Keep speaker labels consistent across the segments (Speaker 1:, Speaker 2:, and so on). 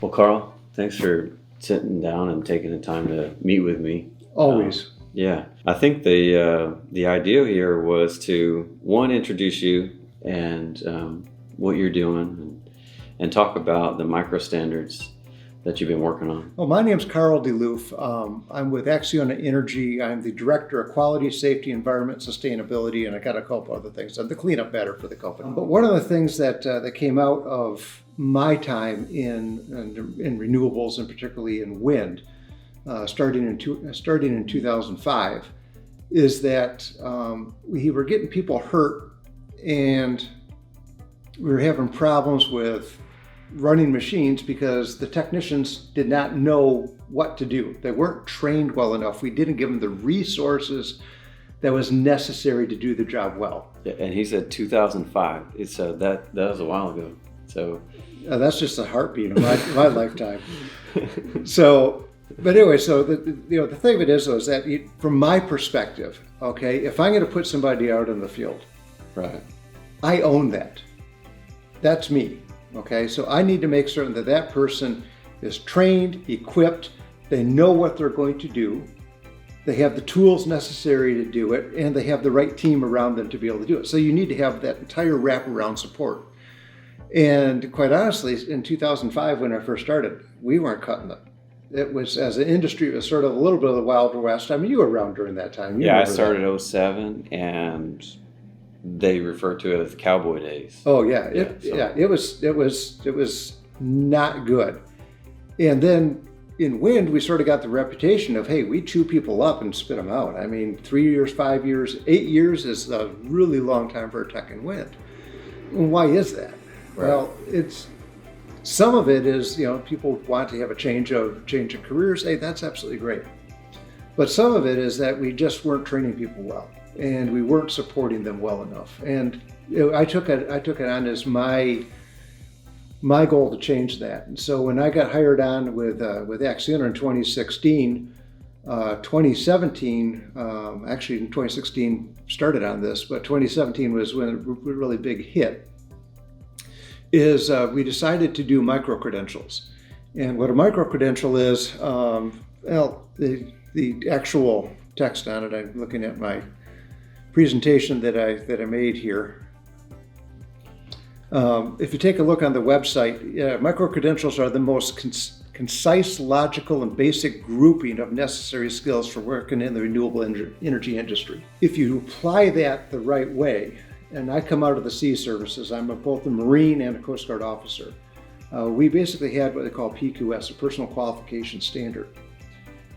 Speaker 1: Well, Karl, thanks for sitting down and taking the time to meet with me.
Speaker 2: Always.
Speaker 1: Yeah, I think the idea here was to introduce you and what you're doing, and talk about the micro standards that you've been working on.
Speaker 2: Well, my name's Karl Deloof. I'm with ACCIONA Energy. I'm the Director of Quality, Safety, Environment, Sustainability, and I got a couple other things. I'm the cleanup matter for the company. But one of the things that came out of my time in renewables, and particularly in wind, starting in 2005, is that we were getting people hurt, and we were having problems with running machines because the technicians did not know what to do. They weren't trained well enough. We didn't give them the resources that was necessary to do the job well.
Speaker 1: Yeah, and he said 2005. It's that was a while ago. So
Speaker 2: that's just a heartbeat of my lifetime. So, but anyway, so the thing of it is, though, is that from my perspective, okay, if I'm going to put somebody out in the field,
Speaker 1: right,
Speaker 2: I own that. That's me. Okay, so I need to make certain that that person is trained, equipped, they know what they're going to do, they have the tools necessary to do it, and they have the right team around them to be able to do it. So you need to have that entire wraparound support. And quite honestly, in 2005, when I first started, we weren't cutting it. It was, as an industry, it was sort of a little bit of the Wild West. I mean, you were around during that time.
Speaker 1: Yeah, I started in 07, and they refer to it as cowboy days.
Speaker 2: Oh yeah, it was not good. And then in wind, we sort of got the reputation of, hey, we chew people up and spit them out. I mean, 3 years, 5 years, 8 years is a really long time for a tech in wind. And why is that? Right. Well, some of it is, people want to have a change of careers. Hey, that's absolutely great. But some of it is that we just weren't training people well, and we weren't supporting them well enough. And I took it on as my goal to change that. And so when I got hired on with ACCIONA in 2016, 2017, actually in 2016 started on this, but 2017 was when a really big hit, is we decided to do micro-credentials. And what a micro-credential is, the actual text on it, I'm looking at my presentation that I made here. If you take a look on the website, micro-credentials are the most concise, logical, and basic grouping of necessary skills for working in the renewable energy industry. If you apply that the right way, and I come out of the sea services, I'm both a Marine and a Coast Guard officer, we basically had what they call PQS, a personal qualification standard.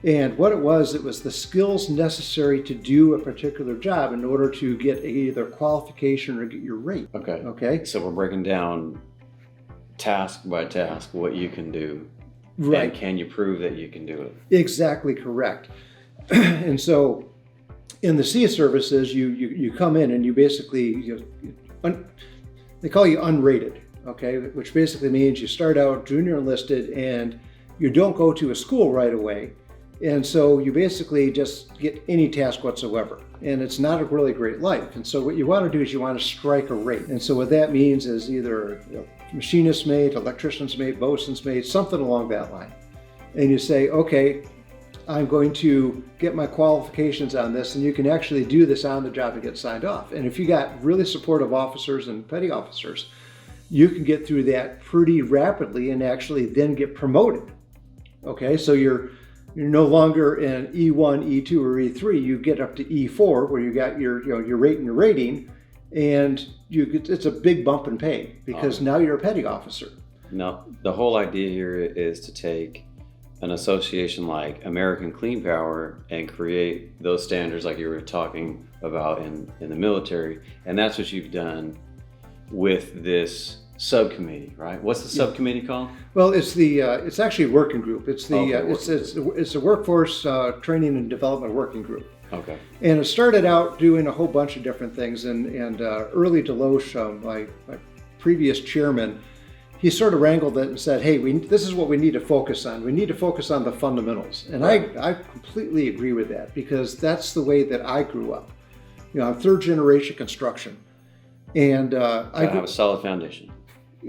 Speaker 2: And what it was the skills necessary to do a particular job in order to get either qualification or get your rate.
Speaker 1: Okay. So we're breaking down task by task what you can do.
Speaker 2: Right.
Speaker 1: And can you prove that you can do it?
Speaker 2: Exactly correct. And so in the sea services, you come in and you basically, they call you unrated, okay? Which basically means you start out junior enlisted and you don't go to a school right away. And so you basically just get any task whatsoever. And it's not a really great life. And so what you want to do is you want to strike a rate. And so what that means is either machinist mate, electrician's mate, bosun's mate, something along that line. And you say, okay, I'm going to get my qualifications on this, and you can actually do this on the job and get signed off. And if you got really supportive officers and petty officers, you can get through that pretty rapidly and actually then get promoted. Okay, so you're no longer in E1, E2, or E3. You get up to E4, where you got your rate and your rating, and it's a big bump in pay because now you're a petty officer.
Speaker 1: Now, the whole idea here is to take an association like American Clean Power and create those standards like you were talking about in the military, and that's what you've done with this subcommittee, right? What's the subcommittee called?
Speaker 2: Well, it's actually a working group. It's a workforce training and development working group.
Speaker 1: Okay.
Speaker 2: And it started out doing a whole bunch of different things. And early Deloof, my previous chairman, he sort of wrangled it and said, hey, this is what we need to focus on. We need to focus on the fundamentals. And right. I completely agree with that because that's the way that I grew up. I'm third generation construction. And I
Speaker 1: have a solid foundation.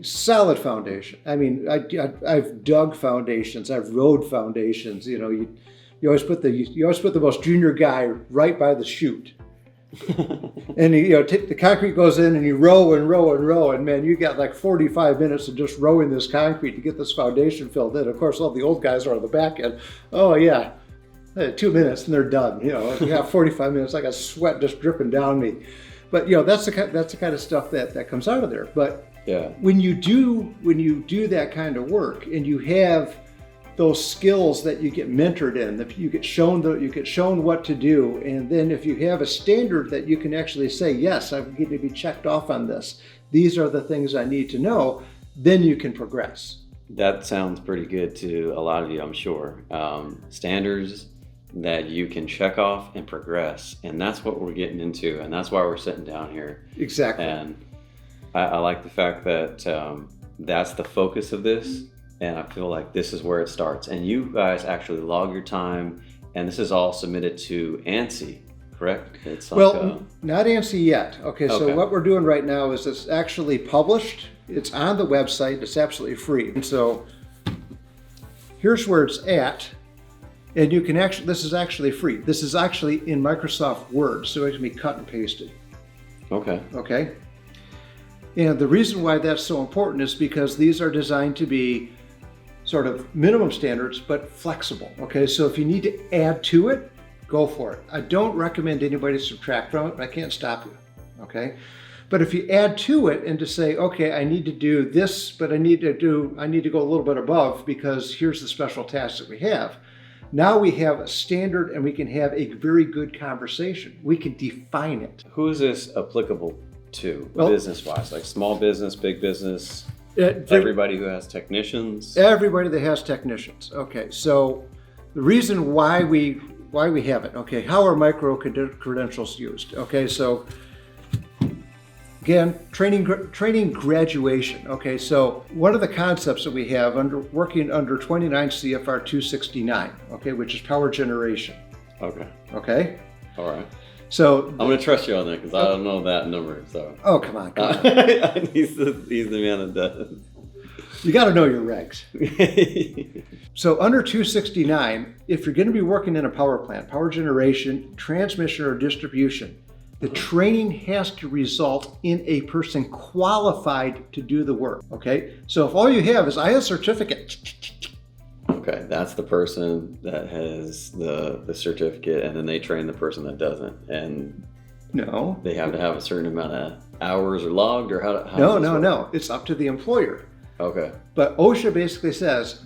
Speaker 2: Solid foundation. I mean, I've dug foundations, I've rode foundations. You know, you always put the most junior guy right by the chute, and the concrete goes in, and you row and row and row, and man, you got like 45 minutes of just rowing this concrete to get this foundation filled in. Of course, all the old guys are on the back end. Oh yeah, 2 minutes and they're done. You know, you got 45 minutes. I got sweat just dripping down me. But that's the kind of stuff that comes out of there. But
Speaker 1: yeah,
Speaker 2: when you do that kind of work, and you have those skills that you get mentored in, that you get shown what to do, and then if you have a standard that you can actually say, yes, I'm going to be checked off on this. These are the things I need to know. Then you can progress.
Speaker 1: That sounds pretty good to a lot of you, I'm sure. Standards that you can check off and progress, and that's what we're getting into, and that's why we're sitting down here.
Speaker 2: Exactly.
Speaker 1: And I like the fact that that's the focus of this, and I feel like this is where it starts. And you guys actually log your time, and this is all submitted to ANSI, correct? It's like,
Speaker 2: not ANSI yet. Okay, so what we're doing right now is it's actually published. It's on the website. It's absolutely free. And so here's where it's at. And you can actually, this is actually free. This is actually in Microsoft Word, so it can be cut and pasted. Okay. And the reason why that's so important is because these are designed to be sort of minimum standards, but flexible. Okay, so if you need to add to it, go for it. I don't recommend anybody subtract from it, but I can't stop you. Okay, but if you add to it and to say, okay, I need to do this, but I need to go a little bit above because here's the special task that we have. Now we have a standard, and we can have a very good conversation. We can define it.
Speaker 1: who is this applicable to, business-wise? Like small business, big business, everybody who has technicians?
Speaker 2: Everybody that has technicians. Okay, so the reason why we have it. Okay, how are micro credentials used? Okay, so again, training graduation. Okay, so one of the concepts that we have working under 29 CFR 269, okay, which is power generation. Okay.
Speaker 1: All right.
Speaker 2: So
Speaker 1: I'm going to trust you on that because I don't know that number. So.
Speaker 2: Oh, come on.
Speaker 1: He's the man that does.
Speaker 2: You got to know your regs. So under 269, if you're going to be working in a power plant, power generation, transmission, or distribution, the training has to result in a person qualified to do the work. Okay, so if all you have is I have a certificate.
Speaker 1: Okay, that's the person that has the certificate, and then they train the person that doesn't. And
Speaker 2: no,
Speaker 1: they have to have a certain amount of hours or logged, or how
Speaker 2: No. It's up to the employer.
Speaker 1: Okay.
Speaker 2: But OSHA basically says,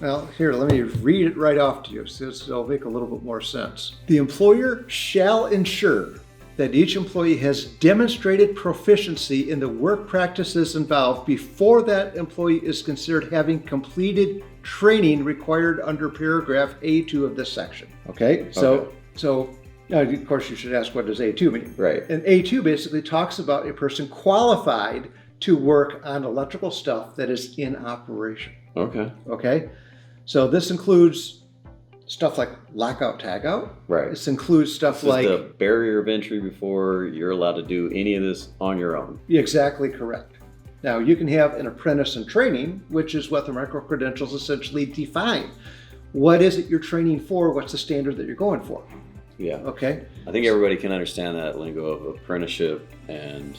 Speaker 2: well, here, let me read it right off to you, so it'll make a little bit more sense. The employer shall ensure that each employee has demonstrated proficiency in the work practices involved before that employee is considered having completed training required under paragraph A2 of this section. Okay, so of course you should ask, what does A2 mean?
Speaker 1: Right.
Speaker 2: And A2 basically talks about a person qualified to work on electrical stuff that is in operation. Okay, so this includes stuff like lockout, tagout.
Speaker 1: Right.
Speaker 2: This includes stuff
Speaker 1: this
Speaker 2: like
Speaker 1: is the barrier of entry before you're allowed to do any of this on your own.
Speaker 2: Exactly correct. Now you can have an apprentice in training, which is what the micro credentials essentially define. What is it you're training for? What's the standard that you're going for?
Speaker 1: Yeah.
Speaker 2: Okay.
Speaker 1: I think everybody can understand that lingo of apprenticeship, and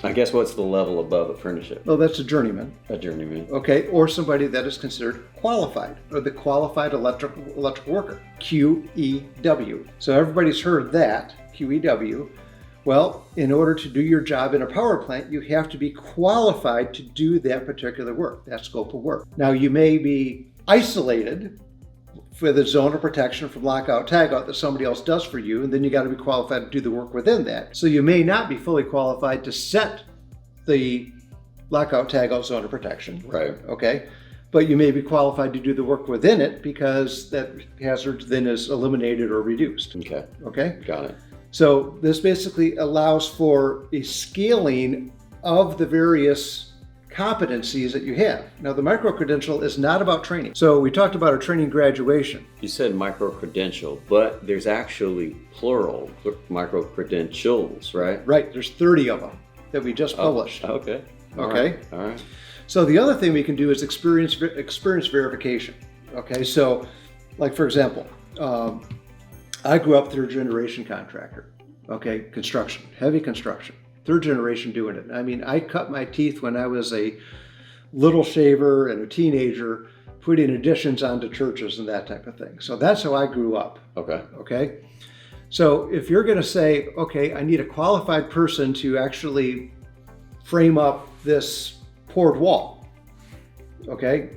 Speaker 1: I guess what's the level above apprenticeship?
Speaker 2: Well, that's a journeyman.
Speaker 1: A journeyman.
Speaker 2: Okay, or somebody that is considered qualified, or the qualified electrical worker, QEW. So everybody's heard that, QEW. Well, in order to do your job in a power plant, you have to be qualified to do that particular work, that scope of work. Now, you may be isolated for the zone of protection from lockout, tagout that somebody else does for you, and then you got to be qualified to do the work within that. So you may not be fully qualified to set the lockout, tagout zone of protection.
Speaker 1: Right.
Speaker 2: Okay. But you may be qualified to do the work within it because that hazard then is eliminated or reduced.
Speaker 1: Okay.
Speaker 2: Okay.
Speaker 1: Got it.
Speaker 2: So this basically allows for a scaling of the various competencies that you have. Now, the micro-credential is not about training. So we talked about a training graduation.
Speaker 1: You said micro-credential, but there's actually plural micro-credentials, right?
Speaker 2: Right, there's 30 of them. that we just published.
Speaker 1: Okay.
Speaker 2: Okay.
Speaker 1: All right.
Speaker 2: So the other thing we can do is experience verification. Okay. So, like for example, I grew up third generation contractor. Okay, construction, heavy construction, third generation doing it. I mean, I cut my teeth when I was a little shaver and a teenager, putting additions onto churches and that type of thing. So that's how I grew up.
Speaker 1: Okay.
Speaker 2: Okay. So if you're going to say, okay, I need a qualified person to actually frame up this poured wall. Okay.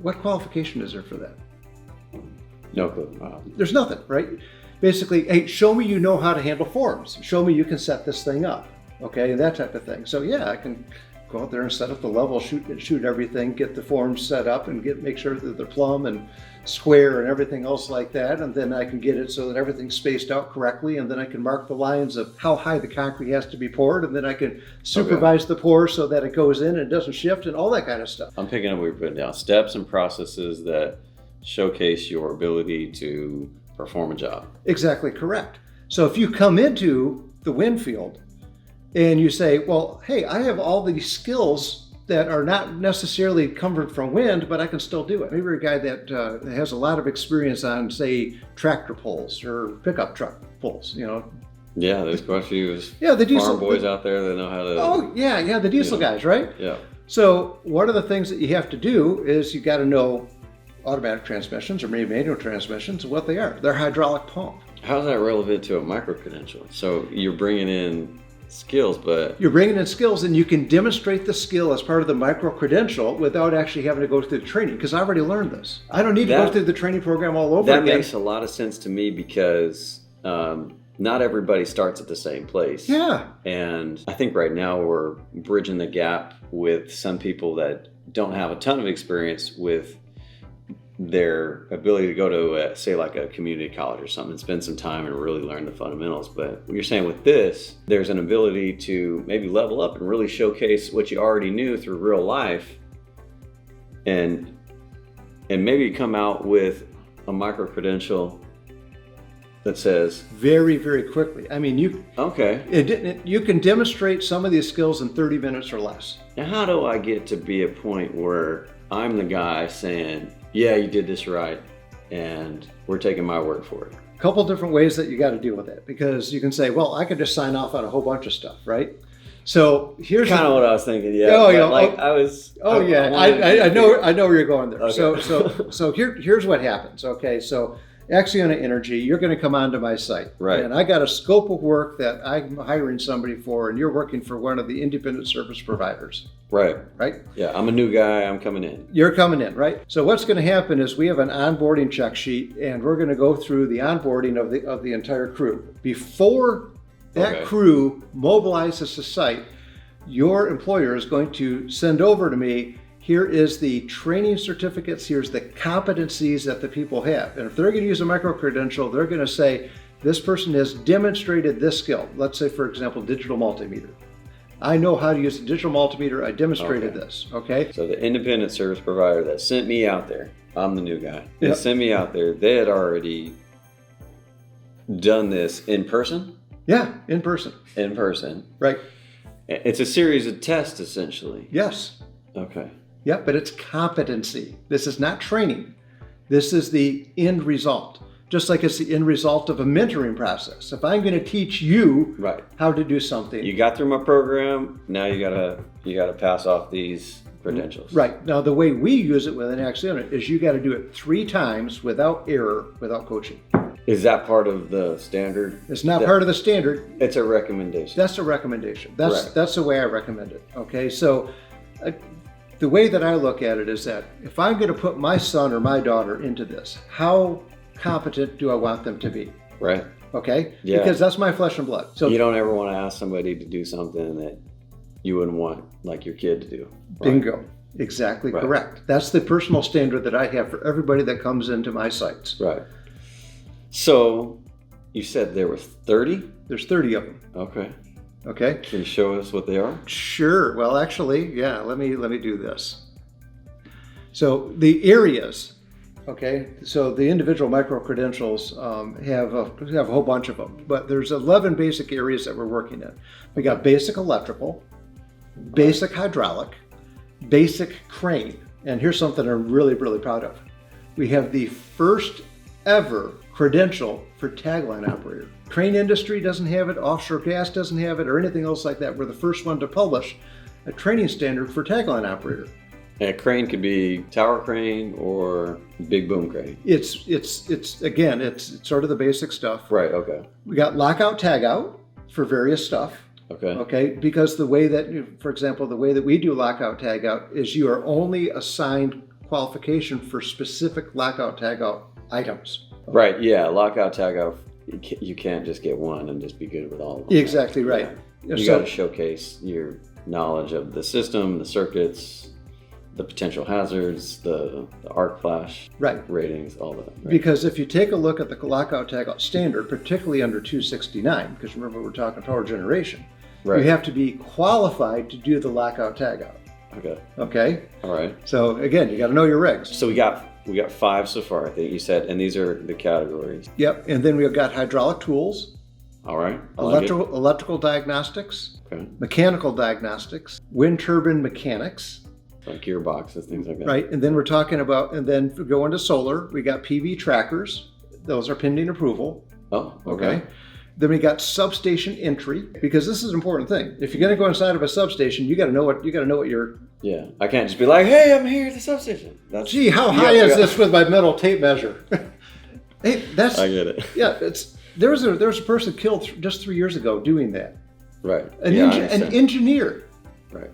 Speaker 2: What qualification is there for that?
Speaker 1: No clue. Wow.
Speaker 2: There's nothing, right? Basically, hey, show me you know how to handle forms. Show me you can set this thing up. Okay, and that type of thing. So yeah, I can go out there and set up the level, shoot everything, get the forms set up and make sure that they're plumb and square and everything else like that. And then I can get it so that everything's spaced out correctly. And then I can mark the lines of how high the concrete has to be poured. And then I can supervise the pour so that it goes in and it doesn't shift and all that kind of stuff.
Speaker 1: I'm picking up what you're putting down. Steps and processes that showcase your ability to perform a job.
Speaker 2: Exactly correct. So if you come into the wind field and you say, well, hey, I have all these skills that are not necessarily coming from wind, but I can still do it. Maybe you're a guy that has a lot of experience on, say, tractor pulls or pickup truck pulls, you know.
Speaker 1: Yeah, there's quite a few
Speaker 2: the diesel
Speaker 1: farm boys out there that know how to.
Speaker 2: Oh, yeah, the diesel guys, right?
Speaker 1: Yeah.
Speaker 2: So one of the things that you have to do is you got to know automatic transmissions or maybe manual transmissions, what they are. They're hydraulic pump.
Speaker 1: How is that relevant to a micro-credential? So you're bringing in skills, but...
Speaker 2: You're bringing in skills and you can demonstrate the skill as part of the micro-credential without actually having to go through the training, because I already learned this. I don't need to go through the training program all over again.
Speaker 1: That makes a lot of sense to me because not everybody starts at the same place.
Speaker 2: Yeah.
Speaker 1: And I think right now we're bridging the gap with some people that don't have a ton of experience with their ability to go to, say, like a community college or something and spend some time and really learn the fundamentals. But what you're saying with this, there's an ability to maybe level up and really showcase what you already knew through real life and maybe come out with a micro-credential that says...
Speaker 2: Very, very quickly. I mean, you can demonstrate some of these skills in 30 minutes or less.
Speaker 1: Now, how do I get to be a point where I'm the guy saying, yeah, you did this right, and we're taking my word for it?
Speaker 2: A couple different ways that you got to deal with it, because you can say, well, I could just sign off on a whole bunch of stuff, right? So here's
Speaker 1: kind of what I was thinking. Yeah.
Speaker 2: I know where you're going there.
Speaker 1: Okay.
Speaker 2: So here's what happens. Okay, so ACCIONA Energy, you're going to come onto my site,
Speaker 1: right?
Speaker 2: And I got a scope of work that I'm hiring somebody for, and you're working for one of the independent service providers.
Speaker 1: Right.
Speaker 2: Right?
Speaker 1: Yeah, I'm a new guy. I'm coming in.
Speaker 2: You're coming in, right? So what's going to happen is we have an onboarding check sheet, and we're going to go through the onboarding of the entire crew. Before that crew mobilizes the site, your employer is going to send over to me, here is the training certificates, here's the competencies that the people have. And if they're going to use a micro-credential, they're going to say, this person has demonstrated this skill. Let's say, for example, digital multimeter. I know how to use a digital multimeter. I demonstrated this, okay?
Speaker 1: So the independent service provider that sent me out there, I'm the new guy, they sent me out there, they had already done this in person?
Speaker 2: Yeah, in person.
Speaker 1: In person.
Speaker 2: Right.
Speaker 1: It's a series of tests, essentially.
Speaker 2: Yes.
Speaker 1: Okay.
Speaker 2: Yeah, but it's competency. This is not training. This is the end result. Just like it's the end result of a mentoring process. If I'm going to teach you how to do something.
Speaker 1: You got through my program, now you gotta pass off these credentials.
Speaker 2: Right. Now the way we use it within ACCIONA is you got to do it 3 times without error, without coaching.
Speaker 1: Is that part of the standard?
Speaker 2: It's not part of the standard.
Speaker 1: It's a recommendation.
Speaker 2: That's a recommendation. That's the way I recommend it. Okay, so the way that I look at it is that if I'm going to put my son or my daughter into this, how competent do I want them to be?
Speaker 1: Right.
Speaker 2: Okay?
Speaker 1: Yeah.
Speaker 2: Because that's my flesh and blood. So
Speaker 1: you don't ever want to ask somebody to do something that you wouldn't want like your kid to do. Right?
Speaker 2: Bingo. Exactly correct. That's the personal standard that I have for everybody that comes into my sites.
Speaker 1: Right. So you said there were 30?
Speaker 2: There's 30 of them.
Speaker 1: Okay.
Speaker 2: Okay.
Speaker 1: Can you show us what they are?
Speaker 2: Sure. Well, actually, yeah, let me do this. So the areas Okay, so the individual micro-credentials have a whole bunch of them, but there's 11 basic areas that we're working in. We got basic electrical, basic hydraulic, basic crane, and here's something I'm really, really proud of. We have the first ever credential for tagline operator. Crane industry doesn't have it, offshore gas doesn't have it, or anything else like that. We're the first one to publish a training standard for tagline operator.
Speaker 1: And a crane could be tower crane or big boom crane.
Speaker 2: It's sort of the basic stuff.
Speaker 1: Right, okay.
Speaker 2: We got lockout tagout for various stuff.
Speaker 1: Okay.
Speaker 2: Because the way that, for example, the way that we do lockout tagout is you are only assigned qualification for specific lockout tagout items.
Speaker 1: Right, yeah, lockout tagout, you can't just get one and just be good with all of them.
Speaker 2: Exactly right.
Speaker 1: Yeah. You got to showcase your knowledge of the system, the circuits, the potential hazards, the arc flash ratings, all that. Right?
Speaker 2: Because if you take a look at the lockout tagout standard, particularly under 269, because remember we're talking power generation, you have to be qualified to do the lockout tagout. Okay.
Speaker 1: All right.
Speaker 2: So again, you got to know your regs.
Speaker 1: So we got 5 so far, I think you said, and these are the categories.
Speaker 2: Yep. And then we've got hydraulic tools.
Speaker 1: All right.
Speaker 2: Electrical diagnostics.
Speaker 1: Okay.
Speaker 2: Mechanical diagnostics. Wind turbine mechanics.
Speaker 1: Like gearboxes, things like that.
Speaker 2: Right. And then we're talking about, and then go into solar, we got PV trackers. Those are pending approval.
Speaker 1: Oh, okay.
Speaker 2: Then we got substation entry, because this is an important thing. If you're going to go inside of a substation, you got to know what you're.
Speaker 1: Yeah, I can't just be like, "Hey, I'm here at the substation."
Speaker 2: Gee, how high is this with my metal tape measure? Hey, that's.
Speaker 1: I get it.
Speaker 2: Yeah, there was a person killed just 3 years ago doing that.
Speaker 1: Right.
Speaker 2: An engineer.
Speaker 1: Right.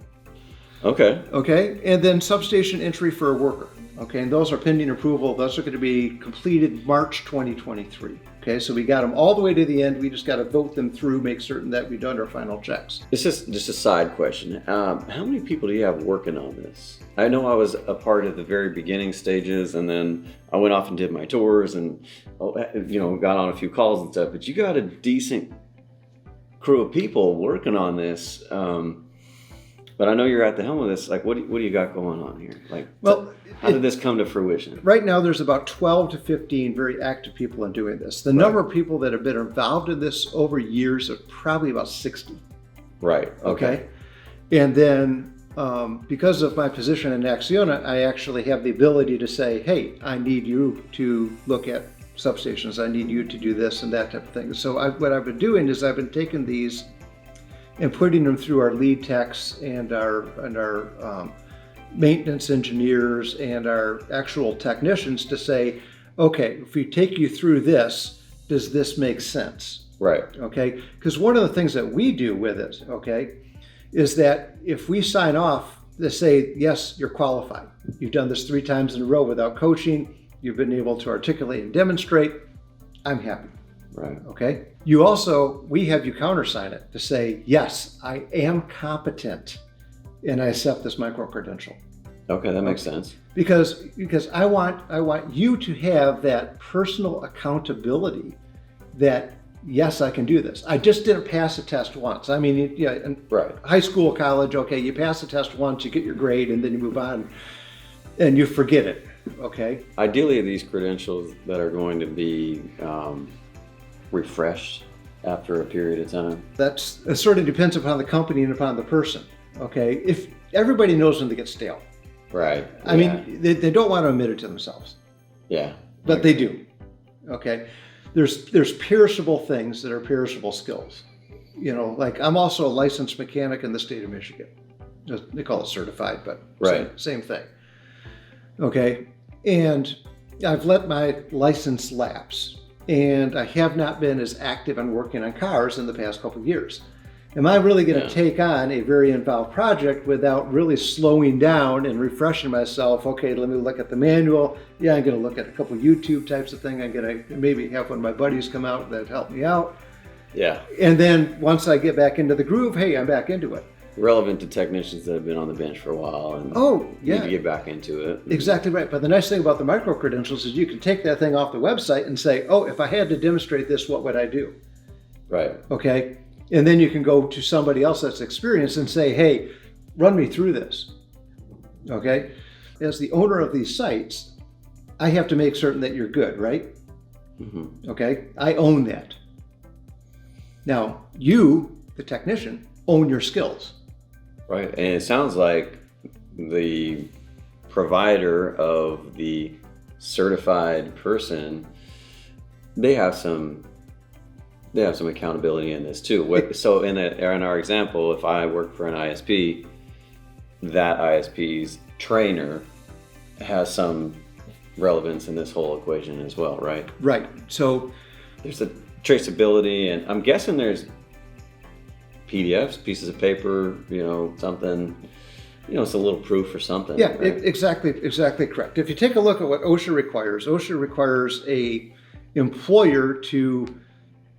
Speaker 1: Okay.
Speaker 2: And then substation entry for a worker. Okay, and those are pending approval. Those are going to be completed March 2023. Okay, so we got them all the way to the end. We just got to vote them through, make certain that we've done our final checks.
Speaker 1: It's just a side question. How many people do you have working on this? I know I was a part of the very beginning stages, and then I went off and did my tours and, got on a few calls and stuff, but you got a decent crew of people working on this. But I know you're at the helm of this. Like, what do you got going on here? Like, how did this come to fruition?
Speaker 2: Right now, there's about 12 to 15 very active people in doing this. The number of people that have been involved in this over years are probably about 60.
Speaker 1: Right. Okay.
Speaker 2: And then, because of my position in ACCIONA, I actually have the ability to say, hey, I need you to look at substations. I need you to do this and that type of thing. So what I've been doing is I've been taking these and putting them through our lead techs and our maintenance engineers and our actual technicians to say, okay, if we take you through this, does this make sense?
Speaker 1: Right.
Speaker 2: Okay, because one of the things that we do with it, okay, is that if we sign off to say, yes, you're qualified, you've done this 3 times in a row without coaching, you've been able to articulate and demonstrate, I'm happy.
Speaker 1: Right.
Speaker 2: Okay. We have you countersign it to say, yes, I am competent and I accept this micro credential.
Speaker 1: Okay, that makes sense.
Speaker 2: Because I want you to have that personal accountability that, yes, I can do this. I just didn't pass a test once. I mean, high school, college, okay, you pass the test once, you get your grade, and then you move on and you forget it. Okay.
Speaker 1: Ideally, these credentials that are going to be refreshed after a period of time?
Speaker 2: It sort of depends upon the company and upon the person. Okay, if everybody knows when they get stale.
Speaker 1: Right.
Speaker 2: I mean, they don't want to admit it to themselves.
Speaker 1: Yeah.
Speaker 2: But they do. Okay. There's perishable things that are perishable skills. Like I'm also a licensed mechanic in the state of Michigan. They call it certified, but same thing. Okay. And I've let my license lapse. And I have not been as active in working on cars in the past couple of years. Am I really going to take on a very involved project without really slowing down and refreshing myself? Okay, let me look at the manual. Yeah, I'm going to look at a couple of YouTube types of things. I'm going to maybe have one of my buddies come out that help me out.
Speaker 1: Yeah.
Speaker 2: And then once I get back into the groove, hey, I'm back into it.
Speaker 1: Relevant to technicians that have been on the bench for a while and need to get back into it.
Speaker 2: Exactly right. But the nice thing about the micro credentials is you can take that thing off the website and say, oh, if I had to demonstrate this, what would I do?
Speaker 1: Right.
Speaker 2: Okay. And then you can go to somebody else that's experienced and say, hey, run me through this. Okay. As the owner of these sites, I have to make certain that you're good, right?
Speaker 1: Mm-hmm.
Speaker 2: Okay, I own that. Now, you, the technician, own your skills.
Speaker 1: Right, and it sounds like the provider of the certified person, they have some accountability in this too. So in our example, if I work for an ISP, that ISP's trainer has some relevance in this whole equation as well, right?
Speaker 2: Right. So
Speaker 1: there's a traceability, and I'm guessing there's PDFs, pieces of paper, something, it's a little proof or something.
Speaker 2: Yeah,
Speaker 1: right?
Speaker 2: exactly correct. If you take a look at what OSHA requires a employer to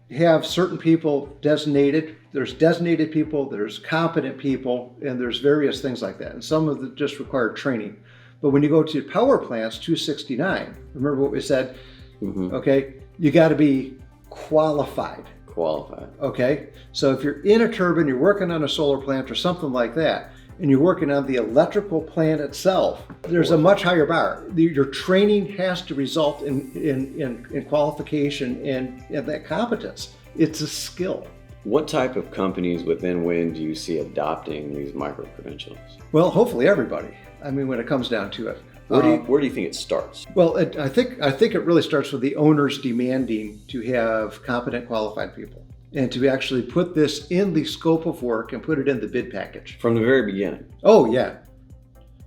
Speaker 2: have certain people designated. There's designated people, there's competent people, and there's various things like that. And some of them just require training. But when you go to power plants 269, remember what we said?
Speaker 1: Mm-hmm.
Speaker 2: Okay, you got to be qualified. Okay, so if you're in a turbine, you're working on a solar plant or something like that, and you're working on the electrical plant itself, there's a much higher bar. Your training has to result in qualification and that competence. It's a skill.
Speaker 1: What type of companies within wind do you see adopting these micro-credentials?
Speaker 2: Well, hopefully everybody. I mean, when it comes down to it.
Speaker 1: Where do you think it starts?
Speaker 2: Well, I think it really starts with the owners demanding to have competent, qualified people, and to actually put this in the scope of work and put it in the bid package.
Speaker 1: From the very beginning?
Speaker 2: Oh, yeah.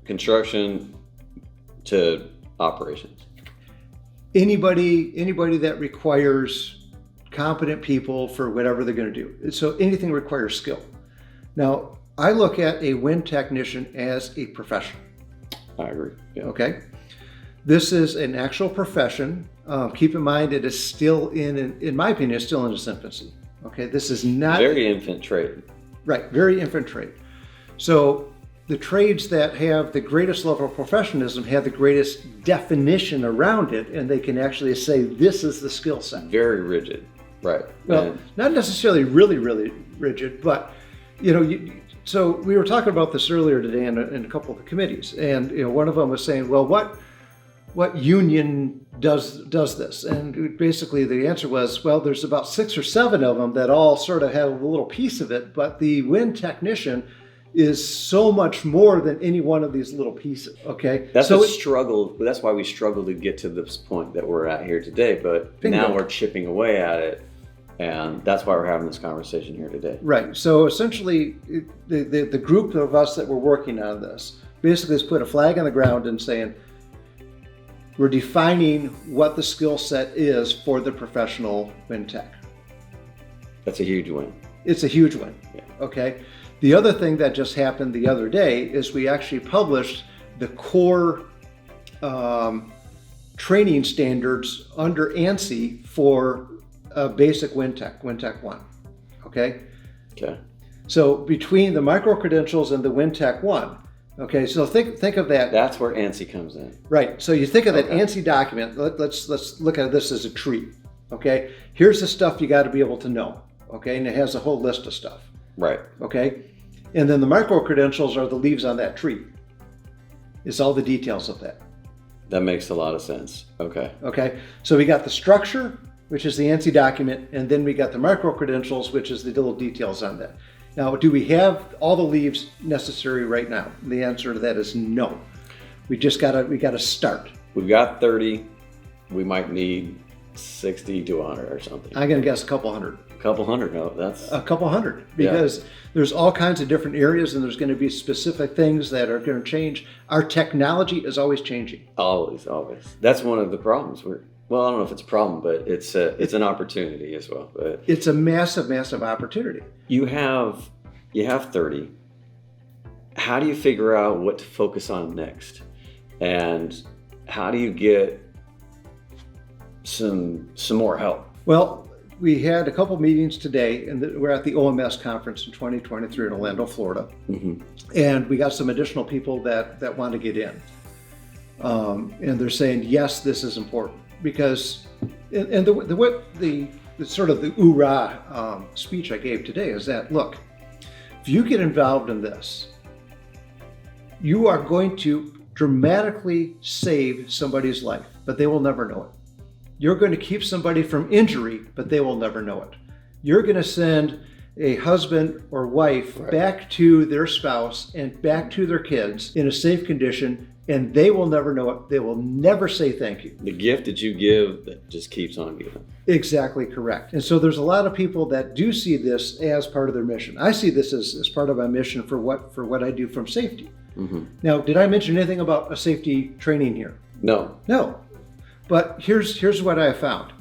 Speaker 1: Construction to operations.
Speaker 2: Anybody that requires competent people for whatever they're going to do. So anything requires skill. Now, I look at a wind technician as a profession.
Speaker 1: I agree. Yeah.
Speaker 2: Okay. This is an actual profession. Keep in mind, it is still in my opinion, it's still in its infancy. Okay. This is not
Speaker 1: very infant trade.
Speaker 2: Right. Very infant trade. So the trades that have the greatest level of professionalism have the greatest definition around it, and they can actually say this is the skill set.
Speaker 1: Very rigid. Right.
Speaker 2: Well, not necessarily really rigid, but so we were talking about this earlier today in a couple of the committees, and one of them was saying, well, what union does this? And basically the answer was, well, there's about 6 or 7 of them that all sort of have a little piece of it, but the wind technician is so much more than any one of these little pieces. Okay,
Speaker 1: that's why we struggle to get to this point that we're at here today. But now we're chipping away at it. And that's why we're having this conversation here today.
Speaker 2: Right. So essentially, the group of us that were working on this basically has put a flag on the ground and saying, we're defining what the skill set is for the professional wind tech.
Speaker 1: That's a huge win.
Speaker 2: It's a huge win.
Speaker 1: Yeah.
Speaker 2: Okay. The other thing that just happened the other day is we actually published the core training standards under ANSI for basic wind tech 1. Okay.
Speaker 1: Okay.
Speaker 2: So between the micro credentials and the wind tech 1. Okay. So think of that.
Speaker 1: That's where ANSI comes in.
Speaker 2: Right. So you think of that ANSI document. Let's look at this as a tree. Okay. Here's the stuff you got to be able to know. Okay. And it has a whole list of stuff.
Speaker 1: Right.
Speaker 2: Okay. And then the micro credentials are the leaves on that tree. It's all the details of that.
Speaker 1: That makes a lot of sense. Okay.
Speaker 2: Okay. So we got the structure, which is the ANSI document, and then we got the micro credentials, which is the little details on that. Now, do we have all the leaves necessary right now? The answer to that is no. We gotta start.
Speaker 1: We've got 30. We might need 60 to 100 or something.
Speaker 2: I'm gonna guess a couple hundred.
Speaker 1: A couple hundred? No, that's
Speaker 2: a couple hundred, because there's all kinds of different areas, and there's going to be specific things that are going to change. Our technology is always changing.
Speaker 1: Always. That's one of the problems. Well, I don't know if it's a problem, but it's an opportunity as well. But
Speaker 2: it's a massive opportunity.
Speaker 1: You have 30. How do you figure out what to focus on next? And how do you get some more help?
Speaker 2: Well, we had a couple meetings today, and we're at the OMS conference in 2023 in Orlando, Florida. Mm-hmm. And we got some additional people that want to get in. And they're saying, yes, this is important. Because, and the sort of the hoorah speech I gave today is that, look, if you get involved in this, you are going to dramatically save somebody's life. but they will never know it. You're going to keep somebody from injury, but they will never know it. You're going to send a husband or wife back to their spouse and back to their kids in a safe condition, and they will never know it. They will never say thank you.
Speaker 1: The gift that you give that just keeps on giving.
Speaker 2: Exactly correct. And so there's a lot of people that do see this as part of their mission. I see this as part of my mission for what I do from safety. Mm-hmm. Now, did I mention anything about a safety training here?
Speaker 1: No.
Speaker 2: No. But here's what I have found.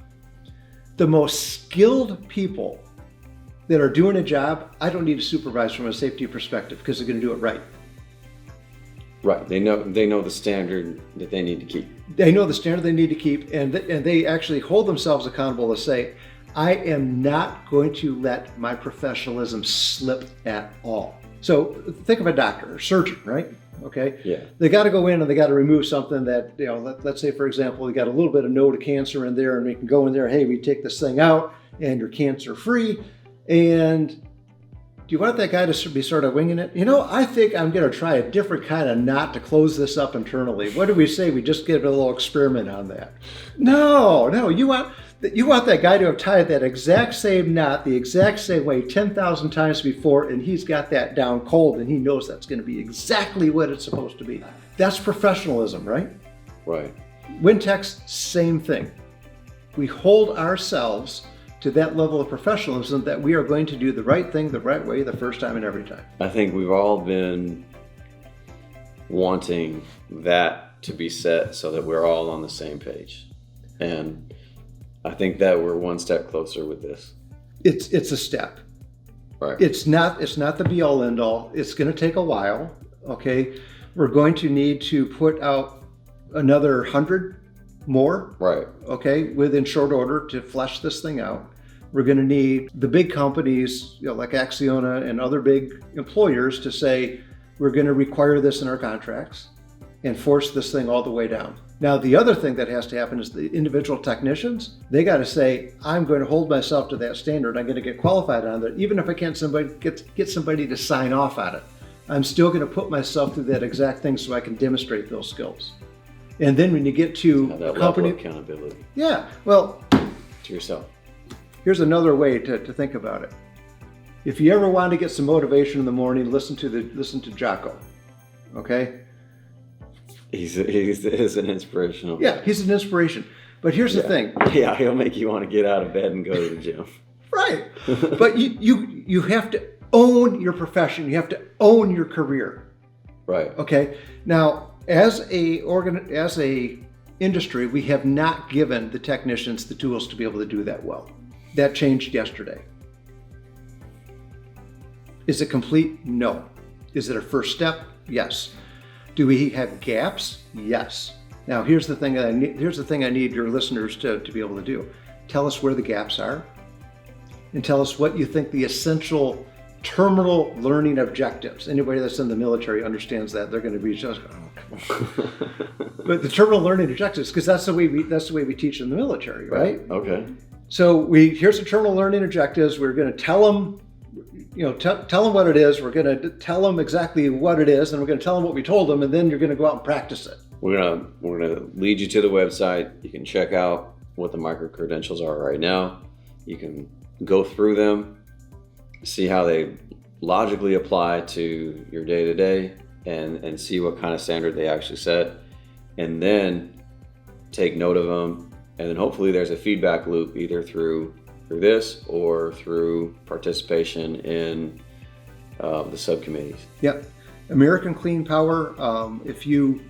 Speaker 2: The most skilled people that are doing a job, I don't need to supervise from a safety perspective because they're going to do it right.
Speaker 1: Right. They know the standard that they need to keep.
Speaker 2: They know the standard they need to keep, and they actually hold themselves accountable to say, I am not going to let my professionalism slip at all. So think of a doctor or surgeon, right? Okay.
Speaker 1: Yeah.
Speaker 2: They got to go in and they got to remove something that, let's say, for example, you got a little bit of node of cancer in there, and we can go in there, hey, we take this thing out and you're cancer free. And do you want that guy to be sort of winging it? I think I'm going to try a different kind of knot to close this up internally. What do we say? We just get a little experiment on that. No, you want that guy to have tied that exact same knot the exact same way 10,000 times before, and he's got that down cold, and he knows that's going to be exactly what it's supposed to be. That's professionalism, right?
Speaker 1: Right.
Speaker 2: Wintex, same thing. We hold ourselves to that level of professionalism that we are going to do the right thing the right way the first time and every time.
Speaker 1: I think we've all been wanting that to be set so that we're all on the same page. And I think that we're one step closer with this.
Speaker 2: It's a step.
Speaker 1: Right.
Speaker 2: It's not the be all end all. It's going to take a while. Okay. We're going to need to put out another 100 more.
Speaker 1: Right.
Speaker 2: Okay. Within short order to flesh this thing out. We're going to need the big companies, like ACCIONA and other big employers, to say, we're going to require this in our contracts and force this thing all the way down. Now, the other thing that has to happen is the individual technicians, they got to say, I'm going to hold myself to that standard. I'm going to get qualified on that. Even if I can't get somebody to sign off on it, I'm still going to put myself through that exact thing so I can demonstrate those skills. And then when you get to
Speaker 1: that level of accountability.
Speaker 2: Yeah, well,
Speaker 1: to yourself.
Speaker 2: Here's another way to think about it. If you ever want to get some motivation in the morning, listen to Jocko. Okay?
Speaker 1: He's an inspirational.
Speaker 2: Yeah, he's an inspiration. But here's the thing.
Speaker 1: Yeah, he'll make you want to get out of bed and go to the gym.
Speaker 2: Right. But you have to own your profession. You have to own your career.
Speaker 1: Right.
Speaker 2: Okay. Now, as a industry, we have not given the technicians the tools to be able to do that well. That changed yesterday. Is it complete? No. Is it a first step? Yes. Do we have gaps? Yes. Now, here's the thing I need your listeners to be able to do. Tell us where the gaps are, and tell us what you think the essential terminal learning objectives. Anybody that's in the military understands that. They're going to be just, oh, come on. But the terminal learning objectives, because that's the way we teach in the military, right?
Speaker 1: Okay.
Speaker 2: So here's the terminal learning objectives. We're going to tell them, tell them what it is. We're going to tell them exactly what it is, and we're going to tell them what we told them, and then you're going to go out and practice it.
Speaker 1: We're gonna lead you to the website. You can check out what the micro credentials are right now. You can go through them, see how they logically apply to your day-to-day, and see what kind of standard they actually set, and then take note of them. And then hopefully there's a feedback loop either through this or through participation in the subcommittees.
Speaker 2: Yep. American Clean Power, if you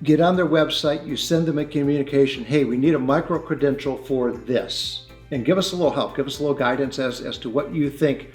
Speaker 2: get on their website, you send them a communication, hey, we need a micro credential for this. And give us a little help, give us a little guidance as to what you think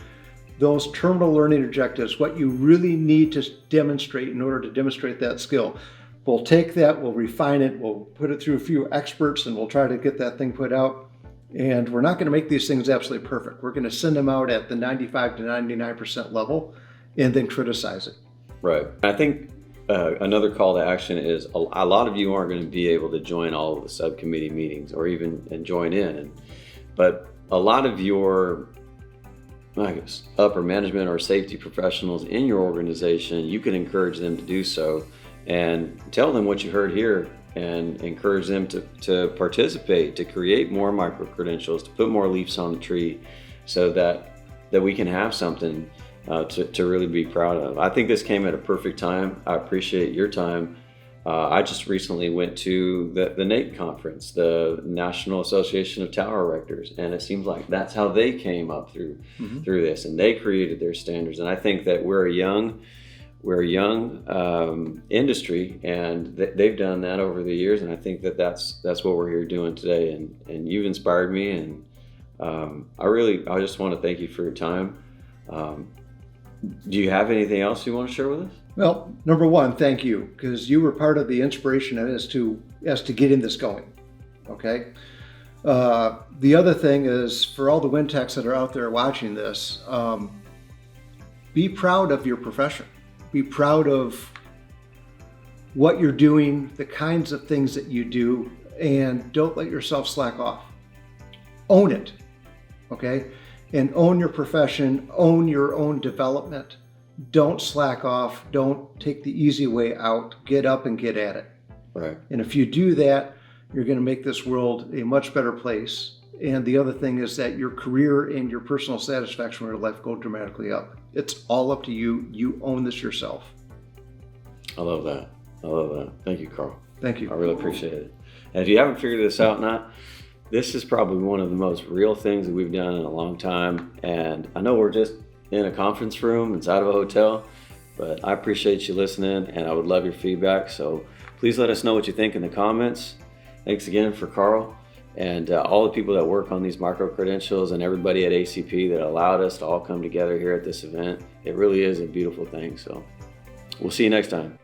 Speaker 2: those terminal learning objectives, what you really need to demonstrate in order to demonstrate that skill. We'll take that, we'll refine it, we'll put it through a few experts, and we'll try to get that thing put out. And we're not going to make these things absolutely perfect. We're going to send them out at the 95 to 99% level and then criticize it.
Speaker 1: Right. I think another call to action is a lot of you aren't going to be able to join all of the subcommittee meetings or even join in. But a lot of your, I guess, upper management or safety professionals in your organization, you can encourage them to do so and tell them what you heard here and encourage them to participate, to create more micro-credentials, to put more leaves on the tree so that we can have something to really be proud of. I think this came at a perfect time. I appreciate your time. I just recently went to the NAEP conference, the National Association of Tower Erectors, and it seems like that's how they came up through this, and they created their standards. And I think that we're a young industry, and they've done that over the years, and I think that's what we're here doing today. And you've inspired me, and I just want to thank you for your time. Do you have anything else you want to share with us?
Speaker 2: Well, number one, thank you, because you were part of the inspiration as to getting this going. Okay. The other thing is, for all the wind techs that are out there watching this, be proud of your profession. Be proud of what you're doing, the kinds of things that you do, and don't let yourself slack off. Own it. Okay. And own your profession, own your own development. Don't slack off. Don't take the easy way out. Get up and get at it.
Speaker 1: Right.
Speaker 2: And if you do that, you're going to make this world a much better place. And the other thing is that your career and your personal satisfaction with your life go dramatically up. It's all up to you. You own this yourself.
Speaker 1: I love that. I love that. Thank you, Karl.
Speaker 2: Thank you.
Speaker 1: I really appreciate it. And if you haven't figured this out, this is probably one of the most real things that we've done in a long time. And I know we're just in a conference room inside of a hotel, but I appreciate you listening, and I would love your feedback. So please let us know what you think in the comments. Thanks again for Karl and all the people that work on these micro-credentials, and everybody at ACP that allowed us to all come together here at this event. It really is a beautiful thing. So we'll see you next time.